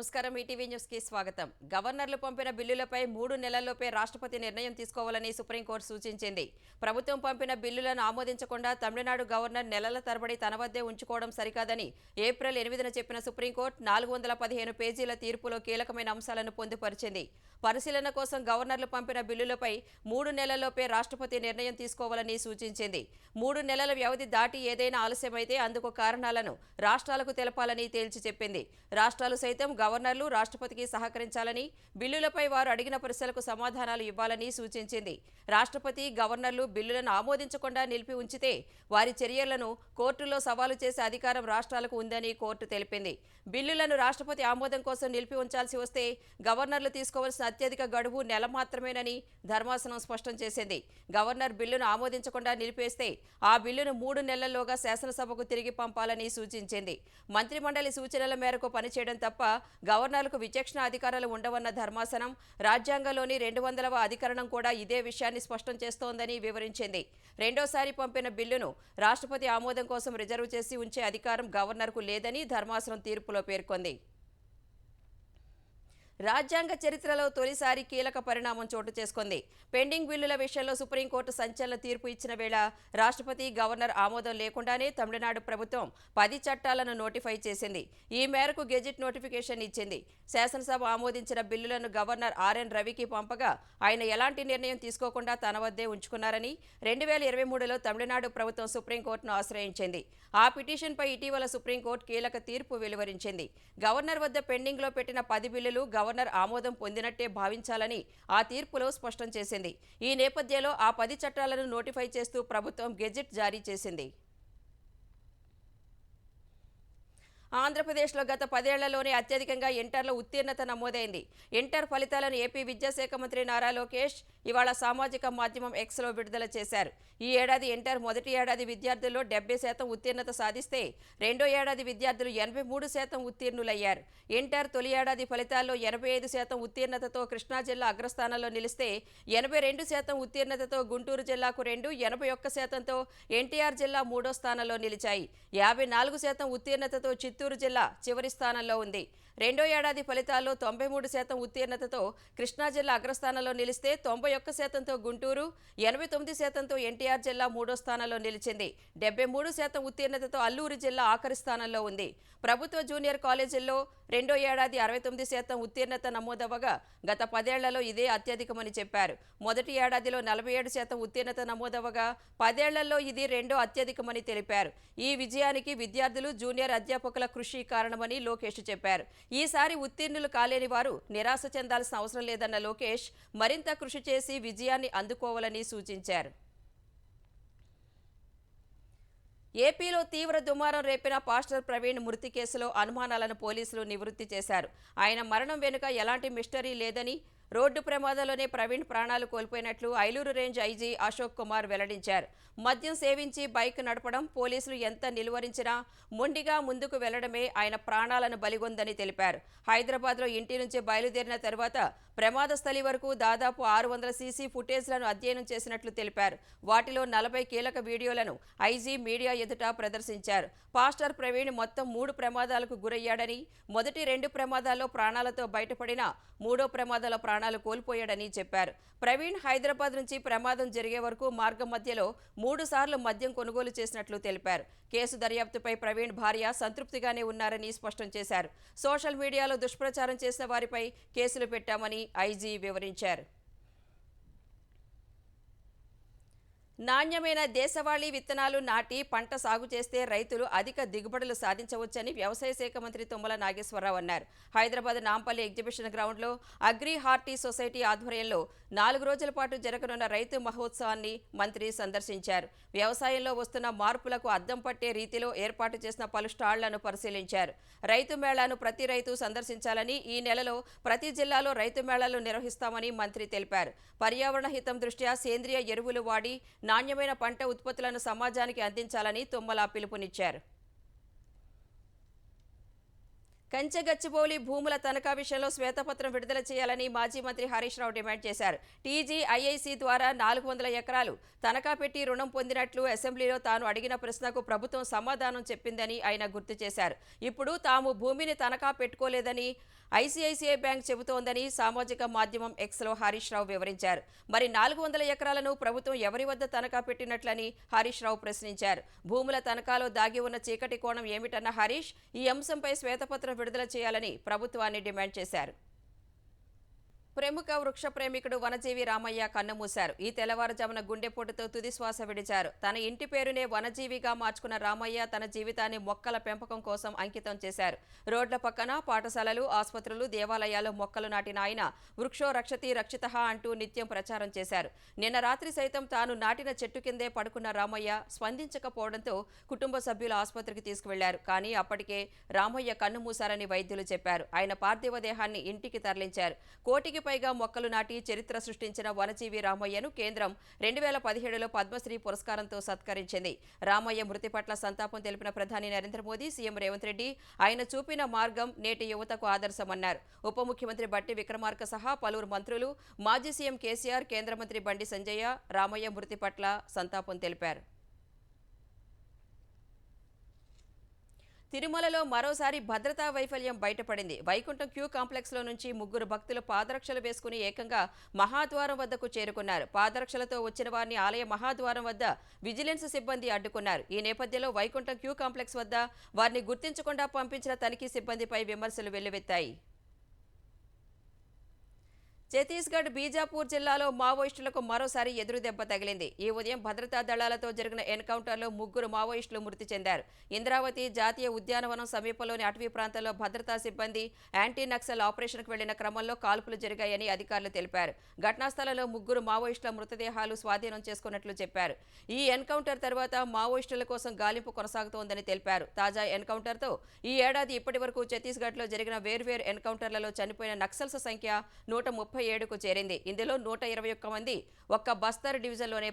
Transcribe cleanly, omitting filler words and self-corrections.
నమస్కారం ETV news కి స్వాగతం. గవర్నర్లు పంపిన బిల్లులపై 3 నెలల్లోపే రాష్ట్రపతి నిర్ణయం తీసుకోవాలని సుప్రీంకోర్టు సూచించింది. ప్రభుత్వం పంపిన బిల్లులను ఆమోదించకుండా తమిళనాడు గవర్నర్ నెలల తరబడి తన వద్దే ఉంచుకోవడం సరికాదని ఏప్రిల్ 8న చెప్పిన సుప్రీంకోర్టు 415 పేజీల తీర్పులో కీలకమైన అంశాలను పొందుపరిచింది. పరిశీలన కోసం గవర్నర్లు పంపిన బిల్లులపై 3 నెలల్లోపే రాష్ట్రపతి నిర్ణయం తీసుకోవాలని సూచించింది. 3 నెలల వ్యవధి దాటి ఏదైనా ఆలస్యమైతే అందుకు కారణాలను రాష్ట్రాలకు తెలపాలని తేల్చి చెప్పింది. రాష్ట్రాలు సైతం గవర్నర్లు రాష్ట్రపతికి సహకరించాలని, బిల్లులపై వారు అడిగిన ప్రశ్నలకు సమాధానాలు ఇవ్వాలని సూచించింది. రాష్ట్రపతి గవర్నర్లు బిల్లులను ఆమోదించకుండా నిలిపి ఉంచితే వారి చర్యలను కోర్టులో సవాలు చేసే అధికారం రాష్ట్రాలకు ఉందని కోర్టు తెలిపింది. బిల్లులను రాష్ట్రపతి ఆమోదం కోసం నిలిపి ఉంచాల్సి వస్తే గవర్నర్లు తీసుకోవాల్సిన అత్యధిక గడువు నెల మాత్రమేనని ధర్మాసనం స్పష్టం చేసింది. గవర్నర్ బిల్లును ఆమోదించకుండా నిలిపేస్తే ఆ బిల్లును 3 నెలల్లోగా శాసనసభకు తిరిగి పంపాలని సూచించింది. మంత్రిమండలి సూచనల మేరకు పనిచేయడం తప్ప గవర్నర్లకు విచక్షణ అధికారాలు ఉండవన్న ధర్మాసనం రాజ్యాంగంలోని 200వ అధికరణం కూడా ఇదే విషయాన్ని స్పష్టం చేస్తోందని వివరించింది. రెండోసారి పంపిన బిల్లును రాష్ట్రపతి ఆమోదం కోసం రిజర్వ్ చేసి ఉంచే అధికారం గవర్నర్కు లేదని ధర్మాసనం తీర్పులో పేర్కొంది. రాజ్యాంగ చరిత్రలో తొలిసారి కీలక పరిణామం చోటు చేసుకుంది. పెండింగ్ బిల్లుల విషయంలో సుప్రీంకోర్టు సంచలన తీర్పు ఇచ్చిన వేళ రాష్ట్రపతి గవర్నర్ ఆమోదం లేకుండానే తమిళనాడు ప్రభుత్వం 10 చట్టాలను నోటిఫై చేసింది. ఈ మేరకు గెజిట్ నోటిఫికేషన్ ఇచ్చింది. శాసనసభ ఆమోదించిన బిల్లులను గవర్నర్ ఆర్ఎన్ రవికి పంపగా ఆయన ఎలాంటి నిర్ణయం తీసుకోకుండా తన వద్దే ఉంచుకున్నారని 2023లో తమిళనాడు ప్రభుత్వం సుప్రీంకోర్టును ఆశ్రయించింది. ఆ పిటిషన్పై ఇటీవల సుప్రీంకోర్టు కీలక తీర్పు వెలువరించింది. గవర్నర్ వద్ద పెండింగ్లో పెట్టిన 10 బిల్లులు గవర్నర్ ఆమోదం పొందినట్టే భావించాలని ఆ తీర్పులో స్పష్టం చేసింది. ఈ నేపథ్యంలో ఆ 10 చట్టాలను నోటిఫై చేస్తూ ప్రభుత్వం గెజిట్ జారీ చేసింది. ఆంధ్రప్రదేశ్లో గత 10 ఏళ్లలోనే అత్యధికంగా ఇంటర్లో ఉత్తీర్ణత నమోదైంది. ఇంటర్ ఫలితాలను ఏపీ విద్యాశాఖ మంత్రి నారా లోకేష్ ఇవాళ సామాజిక మాధ్యమం ఎక్స్లో విడుదల చేశారు. ఈ ఏడాది ఇంటర్ మొదటి ఏడాది విద్యార్థుల్లో 70% ఉత్తీర్ణత సాధిస్తే రెండో ఏడాది విద్యార్థులు 83% ఉత్తీర్ణులయ్యారు. ఇంటర్ తొలి ఏడాది ఫలితాల్లో 85% ఉత్తీర్ణతతో కృష్ణా జిల్లా అగ్రస్థానంలో నిలిస్తే 82% ఉత్తీర్ణతతో గుంటూరు జిల్లాకు 2, 81%తో ఎన్టీఆర్ జిల్లా మూడో స్థానంలో నిలిచాయి. 54% ఉత్తీర్ణతతో చిత్తూరు జిల్లా చివరి స్థానంలో ఉంది. రెండో ఏడాది ఫలితాల్లో 93% ఉత్తీర్ణతతో కృష్ణా జిల్లా అగ్రస్థానంలో నిలిస్తే 91%తో గుంటూరు, 89%తో ఎన్టీఆర్ జిల్లా మూడో స్థానంలో నిలిచింది. 73% ఉత్తీర్ణతతో అల్లూరు జిల్లా ఆఖరి స్థానంలో ఉంది. ప్రభుత్వ జూనియర్ కాలేజీల్లో రెండో ఏడాది 69% ఉత్తీర్ణత నమోదవగా గత 10 ఏళ్లలో ఇదే అత్యధికమని చెప్పారు. మొదటి ఏడాదిలో 47% ఉత్తీర్ణత నమోదవగా 10 ఏళ్లలో ఇది రెండో అత్యధికమని తెలిపారు. ఈ విజయానికి విద్యార్థులు, జూనియర్ అధ్యాపకుల కృషి కారణమని లోకేష్ చెప్పారు. ఈసారి ఉత్తీర్ణులు కాలేని వారు నిరాశ చెందాల్సిన అవసరం లేదన్న లోకేష్ మరింత కృషి చేసి విజయాన్ని అందుకోవాలని సూచించారు. ఏపీలో తీవ్ర దుమారం రేపిన పాస్టర్ ప్రవీణ్ మృతి కేసులో అనుమానాలను పోలీసులు నివృత్తి చేశారు. ఆయన మరణం వెనుక ఎలాంటి మిస్టరీ లేదని, రోడ్డు ప్రమాదంలోనే ప్రవీణ్ ప్రాణాలు కోల్పోయినట్లు ఐలూరు రేంజ్ ఐజీ అశోక్ కుమార్ వెల్లడించారు. మద్యం సేవించి బైక్ నడపడం, పోలీసులు ఎంత నిలువరించినా మొండిగా ముందుకు వెళ్లడమే ఆయన ప్రాణాలను బలిగొందని తెలిపారు. హైదరాబాద్లో ఇంటి నుంచి బయలుదేరిన తర్వాత ప్రమాద స్థలి వరకు దాదాపు 600 సీసీ ఫుటేజ్లను అధ్యయనం చేసినట్లు తెలిపారు. వాటిలో 40 కీలక వీడియోలను ఐజీ మీడియా ఎదుట ప్రదర్శించారు. పాస్టర్ ప్రవీణ్ మొత్తం 3 ప్రమాదాలకు గురయ్యాడని, మొదటి 2 ప్రమాదాల్లో ప్రాణాలతో బయటపడిన మూడో ప్రమాదంలో ప్రాణాలు కోల్పోయాడని చెప్పారు. ప్రవీణ్ హైదరాబాద్ నుంచి ప్రమాదం జరిగే వరకు మార్గం మధ్యలో 3 సార్లు మద్యం కొనుగోలు చేసినట్లు తెలిపారు. కేసు దర్యాప్తుపై ప్రవీణ్ భార్య సంతృప్తిగానే ఉన్నారని స్పష్టం చేశారు. సోషల్ మీడియాలో దుష్ప్రచారం చేసిన వారిపై కేసులు పెట్టామని ఐజీ వివరించారు. నాణ్యమైన దేశవాళీ విత్తనాలు నాటి పంట సాగు చేస్తే రైతులు అధిక దిగుబడులు సాధించవచ్చని వ్యవసాయ శాఖ మంత్రి తుమ్మల నాగేశ్వరరావు అన్నారు. హైదరాబాద్ నాంపల్లి ఎగ్జిబిషన్ గ్రౌండ్లో అగ్రి హార్టీ సొసైటీ ఆధ్వర్యంలో 4 రోజుల పాటు జరగనున్న రైతు మహోత్సవాన్ని మంత్రి సందర్శించారు. వ్యవసాయంలో వస్తున్న మార్పులకు అద్దం పట్టే రీతిలో ఏర్పాటు చేసిన పలు స్టాళ్లను పరిశీలించారు. రైతు మేళాను ప్రతి రైతు సందర్శించాలని, ఈ నెలలో ప్రతి జిల్లాలో రైతు మేళాలు నిర్వహిస్తామని మంత్రి తెలిపారు. పర్యావరణ హితం దృష్ట్యా సేంద్రియ ఎరువులు వాడి నాణ్యమైన పంట ఉత్పత్తులను సమాజానికి అందించాలని తుమ్మల పిలుపునిచ్చారు. కంచెగచ్చిబౌలి భూముల తనఖా విషయంలో శ్వేతపత్రం విడుదల చేయాలని మాజీ మంత్రి హరీష్ రావు డిమాండ్ చేశారు. టీజీఐఐసీ ద్వారా 400 ఎకరాలు తనఖా పెట్టి రుణం పొందినట్లు అసెంబ్లీలో తాను అడిగిన ప్రశ్నకు ప్రభుత్వం సమాధానం చెప్పిందని ఆయన గుర్తు చేశారు. ఇప్పుడు తాము భూమిని తనఖా పెట్టుకోలేదని, ఐసీఐసీఐ బ్యాంక్ చెబుతోందని సామాజిక మాధ్యమం ఎక్స్లో హరీష్ రావు వివరించారు. మరి 400 ఎకరాలను ప్రభుత్వం ఎవరి వద్ద తనఖా పెట్టినట్లని హరీష్ రావు ప్రశ్నించారు. భూముల తనఖాలో దాగి ఉన్న చీకటి కోణం ఏమిటన్న హరీష్ ఈ అంశంపై శ్వేతపత్రం విడుదల చేయాలని ప్రభుత్వాన్ని డిమాండ్ చేశారు. ప్రముఖ వృక్ష ప్రేమికుడు వనజీవి రామయ్య కన్నుమూశారు. ఈ తెల్లవారుజామున గుండెపోటుతో తుదిశ్వాస విడిచారు. తన ఇంటి పేరునే వనజీవిగా మార్చుకున్న రామయ్య తన జీవితాన్ని మొక్కల పెంపకం కోసం అంకితం చేశారు. రోడ్ల పక్కన పాఠశాలలు, ఆసుపత్రులు, దేవాలయాలు మొక్కలు నాటిన ఆయన వృక్షో రక్షతి రక్షితః అంటూ నిత్యం ప్రచారం చేశారు. నిన్న రాత్రి సైతం తాను నాటిన చెట్టు కిందే పడుకున్న రామయ్య స్పందించకపోవడంతో కుటుంబ సభ్యులు ఆసుపత్రికి తీసుకువెళ్లారు. కానీ అప్పటికే రామయ్య కన్నుమూశారని వైద్యులు చెప్పారు. ఆయన పార్థివ దేహాన్ని ఇంటికి తరలించారు. కోటికి పైగా మొక్కలు నాటి చరిత్ర సృష్టించిన వనజీవి రామయ్యను కేంద్రం 2017లో పద్మశ్రీ పురస్కారంతో సత్కరించింది. రామయ్య మృతి పట్ల సంతాపం తెలిపిన ప్రధాని నరేంద్ర మోదీ, సీఎం రేవంత్ రెడ్డి ఆయన చూపిన మార్గం నేటి యువతకు ఆదర్శమన్నారు. ఉప ముఖ్యమంత్రి బట్టి విక్రమార్క సహా పలువురు మంత్రులు, మాజీ సీఎం కేసీఆర్, కేంద్ర మంత్రి బండి సంజయ్య రామయ్య మృతి పట్ల సంతాపం తెలిపారు. తిరుమలలో మరోసారి భద్రతా వైఫల్యం బయటపడింది. వైకుంఠం క్యూ కాంప్లెక్స్లో నుంచి ముగ్గురు భక్తులు పాదరక్షలు వేసుకుని ఏకంగా మహాద్వారం వద్దకు చేరుకున్నారు. పాదరక్షలతో వచ్చిన వారిని ఆలయ మహాద్వారం వద్ద విజిలెన్స్ సిబ్బంది అడ్డుకున్నారు. ఈ నేపథ్యంలో వైకుంఠం క్యూ కాంప్లెక్స్ వద్ద వారిని గుర్తించకుండా పంపించిన తనిఖీ సిబ్బందిపై విమర్శలు వెల్లువెత్తాయి. ఛత్తీస్గఢ్ బీజాపూర్ జిల్లాలో మావోయిస్టులకు మరోసారి ఎదురుదెబ్బ తగిలింది. ఈ ఉదయం భద్రతా దళాలతో జరిగిన ఎన్కౌంటర్లో ముగ్గురు మావోయిస్టులు మృతి చెందారు. ఇంద్రావతి జాతీయ ఉద్యానవనం సమీపంలోని అటవీ ప్రాంతంలో భద్రతా సిబ్బంది యాంటీ నక్సల్ ఆపరేషన్కు వెళ్లిన క్రమంలో కాల్పులు జరిగాయని అధికారులు తెలిపారు. ఘటనా స్థలంలో ముగ్గురు మావోయిస్టుల మృతదేహాలు స్వాధీనం చేసుకున్నట్లు చెప్పారు. ఈ ఎన్కౌంటర్ తర్వాత మావోయిస్టుల కోసం గాలింపు కొనసాగుతోందని తెలిపారు. తాజా ఎన్కౌంటర్తో ఈ ఏడాది ఇప్పటి వరకు ఛత్తీస్గఢ్లో జరిగిన వేర్వేరు ఎన్కౌంటర్లలో చనిపోయిన నక్సల్స్ సంఖ్య 137కు చేరింది. ఇందులో 121 మంది ఒక్క బస్తర్ డివిజన్లోనే